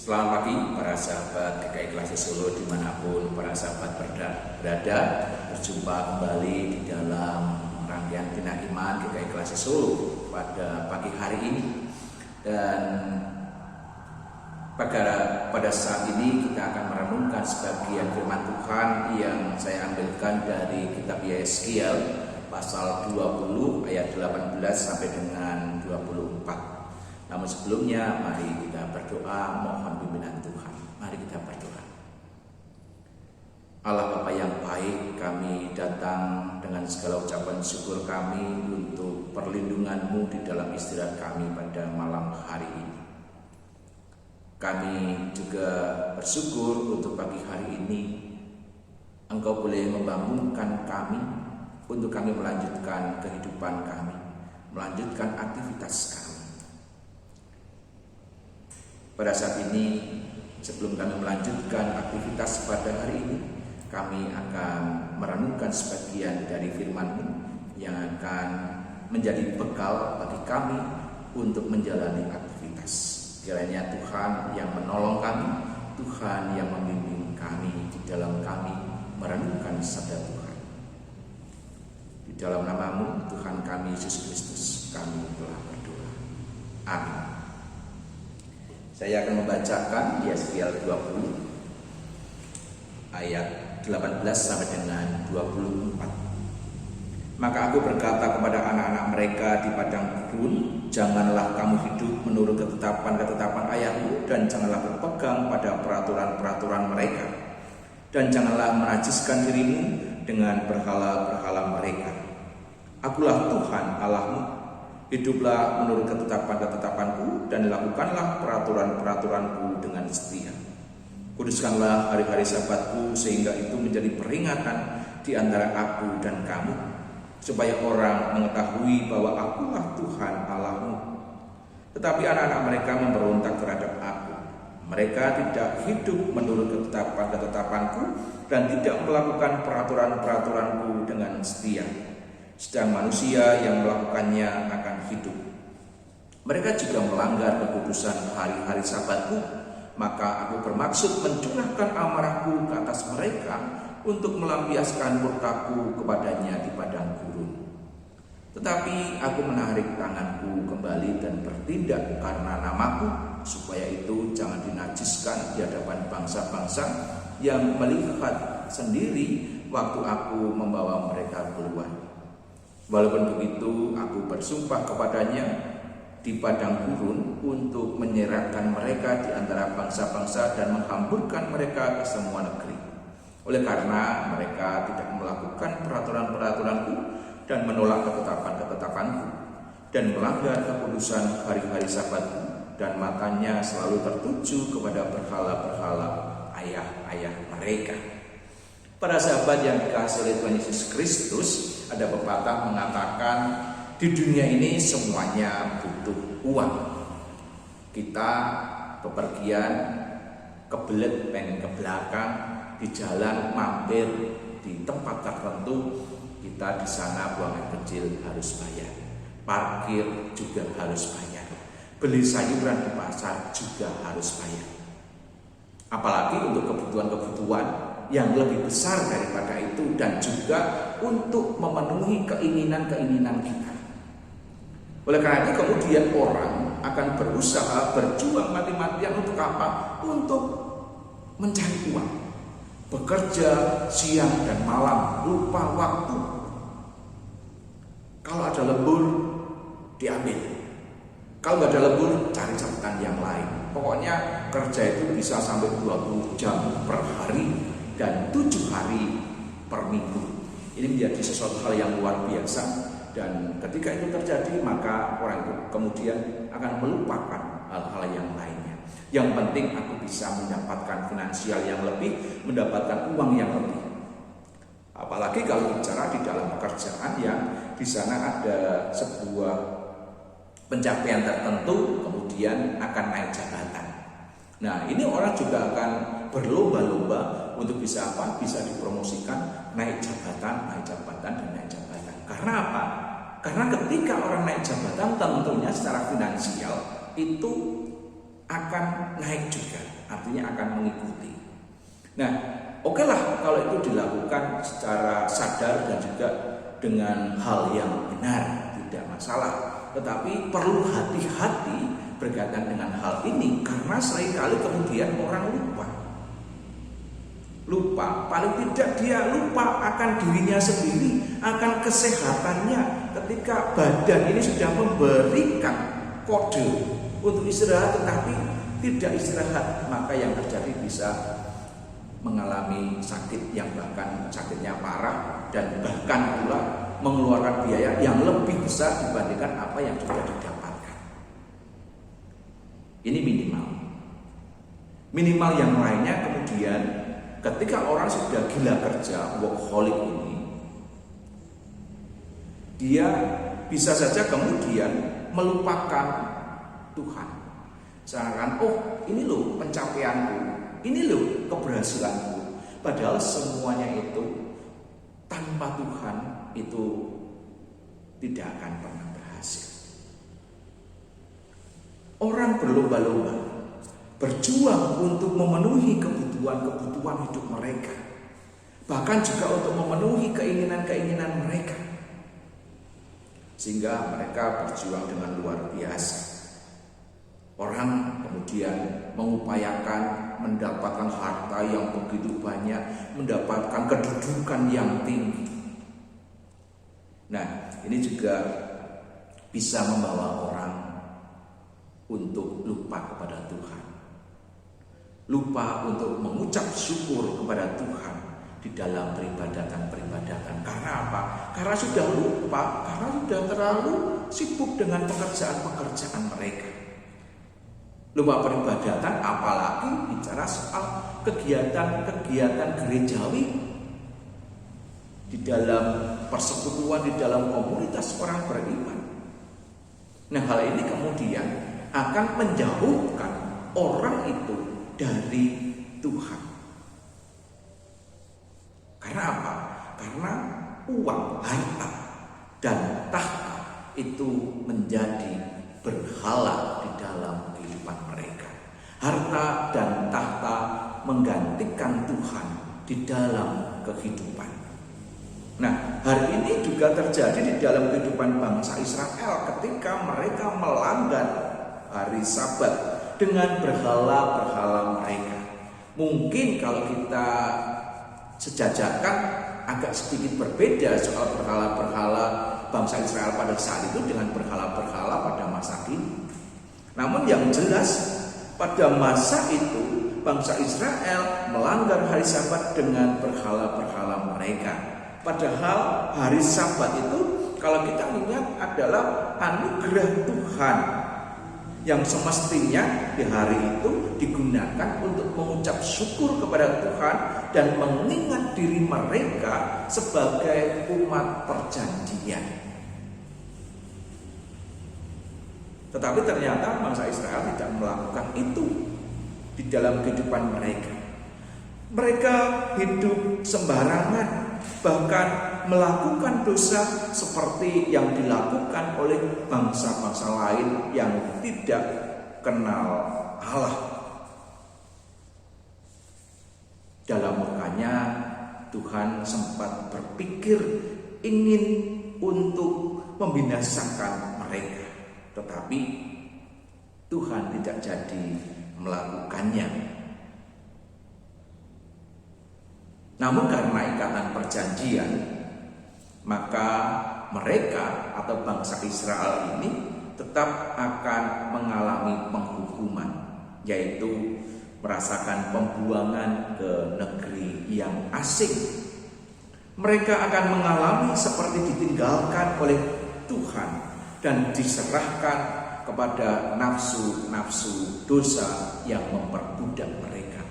Selamat pagi para sahabat GKI Klasik Solo dimanapun para sahabat berada. Berjumpa kembali di dalam rangkaian Bina Iman GKI Klasik Solo pada pagi hari ini. Dan pada saat ini kita akan merenungkan sebagian firman Tuhan yang saya ambilkan dari kitab Yeskiel pasal 20 ayat 18 sampai dengan 24. Namun sebelumnya mari kita berdoa mohon bimbingan Tuhan. Mari kita berdoa. Allah Bapa yang baik, kami datang dengan segala ucapan syukur kami untuk perlindungan-Mu di dalam istirahat kami pada malam hari ini. Kami juga bersyukur untuk pagi hari ini Engkau boleh membangunkan kami untuk kami melanjutkan kehidupan kami, melanjutkan aktivitas kami. Pada saat ini, sebelum kami melanjutkan aktivitas pada hari ini, kami akan merenungkan sebagian dari firman-Mu yang akan menjadi bekal bagi kami untuk menjalani aktivitas. Kiranya Tuhan yang menolong kami, Tuhan yang membimbing kami di dalam kami merenungkan sabda Tuhan. Di dalam nama-Mu, Tuhan kami Yesus Kristus, kami telah berdoa. Amin. Saya akan membacakan Yeskiel 20 ayat 18 sampai dengan 24. Maka aku berkata kepada anak-anak mereka di padang gurun, janganlah kamu hidup menurut ketetapan-ketetapan ayahmu, dan janganlah berpegang pada peraturan-peraturan mereka, dan janganlah menajiskan dirimu dengan berhala-berhala mereka. Akulah Tuhan Allahmu. Hiduplah menurut ketetapan-ketetapanku dan lakukanlah peraturan-peraturanku dengan setia. Kuduskanlah hari-hari Sabatku sehingga itu menjadi peringatan di antara aku dan kamu, supaya orang mengetahui bahwa akulah Tuhan Allahmu. Tetapi anak-anak mereka memberontak terhadap aku. Mereka tidak hidup menurut ketetapan-ketetapanku dan tidak melakukan peraturan-peraturanku dengan setia. Sedang manusia yang melakukannya akan hidup. Mereka juga melanggar kekudusan hari-hari Sabatku, maka aku bermaksud mencurahkan amarahku ke atas mereka untuk melampiaskan murkaku kepadanya di padang gurun. Tetapi aku menarik tanganku kembali dan bertindak karena namaku, supaya itu jangan dinajiskan di hadapan bangsa-bangsa yang melihat sendiri waktu aku membawa mereka keluar. Walaupun begitu, aku bersumpah kepadanya di padang gurun untuk menyerahkan mereka di antara bangsa-bangsa dan menghamburkan mereka ke semua negeri. Oleh karena mereka tidak melakukan peraturan-peraturanku dan menolak ketetapan-ketetapanku dan melanggar kekudusan hari-hari Sabatku, dan matanya selalu tertuju kepada berhala-berhala ayah-ayah mereka. Para sahabat yang dikasihi oleh Tuhan Yesus Kristus, ada pepatah mengatakan di dunia ini semuanya butuh uang. Kita bepergian kebelet pengen ke belakang, di jalan mampir di tempat tertentu, kita di sana buang air kecil harus bayar, parkir juga harus bayar, beli sayuran di pasar juga harus bayar. Apalagi untuk kebutuhan-kebutuhan yang lebih besar daripada itu, dan juga untuk memenuhi keinginan-keinginan kita. Oleh karena itu kemudian orang akan berusaha berjuang mati-matian untuk apa? Untuk mencari uang, bekerja siang dan malam, lupa waktu. Kalau ada lembur diambil, kalau nggak ada lembur cari jabatan yang lain. Pokoknya kerja itu bisa sampai 20 jam per hari dan 7 hari per minggu. Ini menjadi sesuatu hal yang luar biasa, dan ketika itu terjadi maka orang itu kemudian akan melupakan hal-hal yang lainnya. Yang penting aku bisa mendapatkan finansial yang lebih, mendapatkan uang yang lebih. Apalagi kalau bicara di dalam pekerjaan yang di sana ada sebuah pencapaian tertentu, kemudian akan naik jabatan. Nah, ini orang juga akan berlomba-lomba untuk bisa apa? Bisa dipromosikan, naik jabatan, dan naik jabatan. Karena apa? Karena ketika orang naik jabatan tentunya secara finansial itu akan naik juga, artinya akan mengikuti. Nah, okelah kalau itu dilakukan secara sadar dan juga dengan hal yang benar, tidak masalah. Tetapi perlu hati-hati berkaitan dengan hal ini, karena seringkali kemudian orang lupa, paling tidak dia lupa akan dirinya sendiri, akan kesehatannya. Ketika badan ini sudah memberikan kode untuk istirahat tetapi tidak istirahat, maka yang terjadi bisa mengalami sakit yang bahkan sakitnya parah, dan bahkan pula mengeluarkan biaya yang lebih besar dibandingkan apa yang sudah didapatkan. Ini minimal yang lainnya. Kemudian ketika orang sudah gila kerja, workaholic ini, dia bisa saja kemudian melupakan Tuhan. Seakan, oh ini loh pencapaianku, ini loh keberhasilanku. Padahal semuanya itu tanpa Tuhan itu tidak akan pernah berhasil. Orang berlomba-lomba berjuang untuk memenuhi kebutuhan hidup mereka, bahkan juga untuk memenuhi keinginan mereka, sehingga mereka berjuang dengan luar biasa. Orang kemudian mengupayakan mendapatkan harta yang begitu banyak, mendapatkan kedudukan yang tinggi. Nah, ini juga bisa membawa orang untuk lupa kepada Tuhan, lupa untuk mengucap syukur kepada Tuhan di dalam peribadatan. Karena apa? Karena sudah lupa, karena sudah terlalu sibuk dengan pekerjaan mereka. Lupa peribadatan, apalagi bicara soal kegiatan gerejawi di dalam persekutuan, di dalam komunitas orang beriman. Nah, hal ini kemudian akan menjauhkan orang itu dari Tuhan. Karena apa? Karena uang, harta, dan tahta itu menjadi berhala di dalam kehidupan mereka. Harta dan tahta menggantikan Tuhan di dalam kehidupan. Nah, hari ini juga terjadi di dalam kehidupan bangsa Israel ketika mereka melanggar hari Sabat dengan berhala-berhala mereka. Mungkin kalau kita sejajarkan agak sedikit berbeda soal berhala-berhala bangsa Israel pada saat itu dengan berhala-berhala pada masa kini. Namun yang jelas pada masa itu bangsa Israel melanggar hari Sabat dengan berhala-berhala mereka. Padahal hari Sabat itu kalau kita ingat adalah anugerah Tuhan yang semestinya di hari itu digunakan untuk mengucap syukur kepada Tuhan dan mengingat diri mereka sebagai umat perjanjian. Tetapi ternyata bangsa Israel tidak melakukan itu di dalam kehidupan mereka. Mereka hidup sembarangan, bahkan melakukan dosa seperti yang dilakukan oleh bangsa-bangsa lain yang tidak kenal Allah. Dalam murkanya Tuhan sempat berpikir ingin untuk membinasakan mereka, tetapi Tuhan tidak jadi melakukannya. Namun karena ikatan perjanjian, maka mereka atau bangsa Israel ini tetap akan mengalami penghukuman, yaitu merasakan pembuangan ke negeri yang asing. Mereka akan mengalami seperti ditinggalkan oleh Tuhan dan diserahkan kepada nafsu-nafsu dosa yang memperbudak mereka.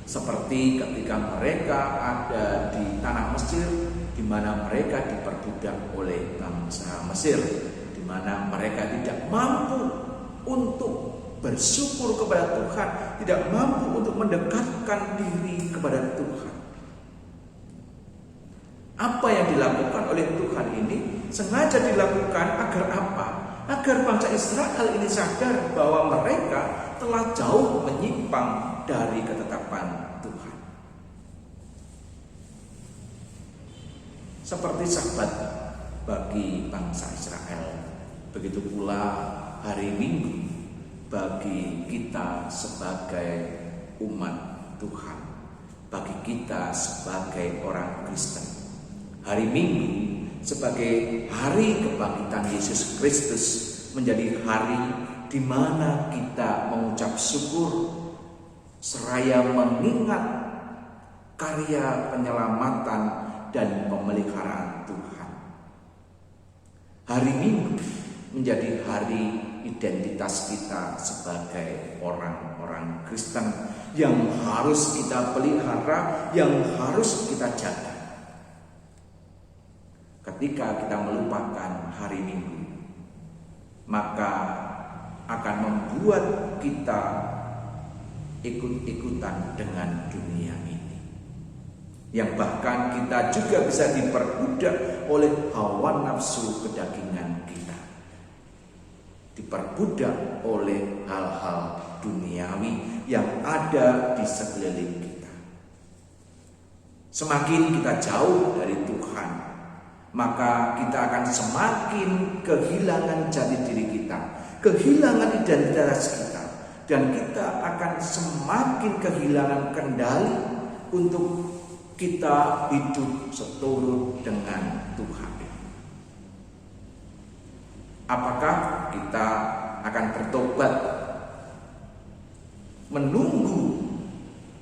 Seperti ketika mereka ada di tanah Mesir, di mana mereka diperbudak oleh bangsa Mesir, di mana mereka tidak mampu untuk bersyukur kepada Tuhan, tidak mampu untuk mendekatkan diri kepada Tuhan. Apa yang dilakukan oleh Tuhan ini sengaja dilakukan agar apa? Agar bangsa Israel ini sadar bahwa mereka telah jauh menyimpang dari ketetapan Tuhan. Seperti sabat bagi bangsa Israel, begitu pula hari Minggu bagi kita sebagai umat Tuhan, bagi kita sebagai orang Kristen. Hari Minggu sebagai hari kebangkitan Yesus Kristus menjadi hari di mana kita mengucap syukur seraya mengingat karya penyelamatan dan pemeliharaan Tuhan. Hari Minggu menjadi hari identitas kita sebagai orang-orang Kristen yang harus kita pelihara, yang harus kita jaga. Ketika kita melupakan hari Minggu, maka akan membuat kita ikut-ikutan dengan dunia ini, yang bahkan kita juga bisa diperbudak oleh hawa nafsu kedagingan kita, diperbudak oleh hal-hal duniawi yang ada di sekeliling kita. Semakin kita jauh dari Tuhan, maka kita akan semakin kehilangan jati diri kita, kehilangan identitas kita, dan kita akan semakin kehilangan kendali untuk kita hidup seturut dengan Tuhan. Apakah kita akan bertobat menunggu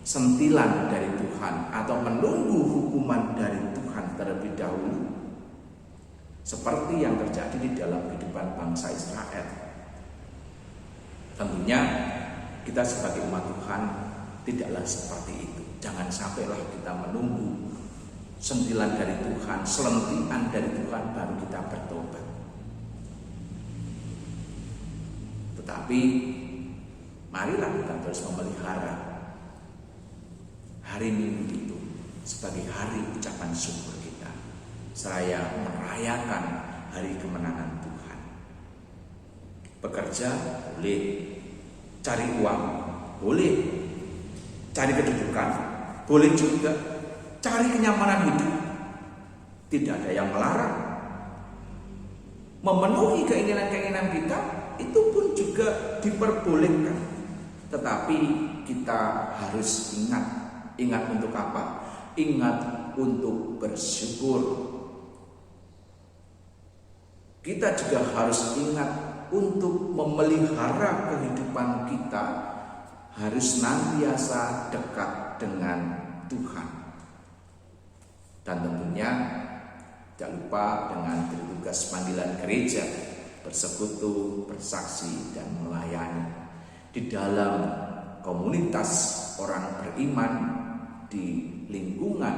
sentilan dari Tuhan atau menunggu hukuman dari Tuhan terlebih dahulu, seperti yang terjadi di dalam kehidupan bangsa Israel? Tentunya kita sebagai umat Tuhan tidaklah seperti itu. Jangan sampailah kita menunggu sentilan dari Tuhan, selentikan dari Tuhan baru kita bertobat. Tetapi marilah kita terus memelihara hari Minggu itu sebagai hari ucapan syukur kita, seraya merayakan hari kemenangan Tuhan. Bekerja boleh, cari uang boleh, cari kedudukan boleh juga, cari kenyamanan hidup, tidak ada yang melarang. Memenuhi keinginan-keinginan kita itu pun juga diperbolehkan. Tetapi kita harus ingat untuk apa? Ingat untuk bersyukur. Kita juga harus ingat untuk memelihara kehidupan kita, harus senantiasa dekat dengan Tuhan. Dan tentunya jangan lupa dengan tugas panggilan gereja, bersekutu, bersaksi, dan melayani di dalam komunitas orang beriman, di lingkungan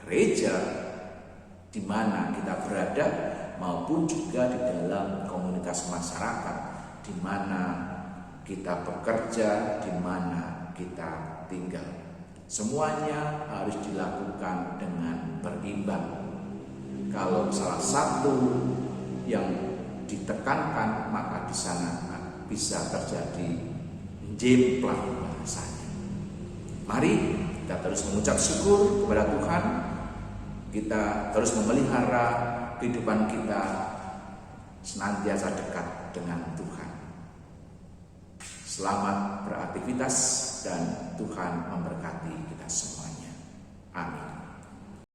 gereja di mana kita berada, maupun juga di dalam komunitas masyarakat di mana kita bekerja, di mana kita tinggal. Semuanya harus dilakukan dengan berimbang. Kalau salah satu yang ditekankan, maka di sana bisa terjadi jemplang bahasanya. Mari kita terus mengucap syukur kepada Tuhan. Kita terus memelihara kehidupan kita senantiasa dekat dengan Tuhan. Selamat beraktivitas dan Tuhan memberkati.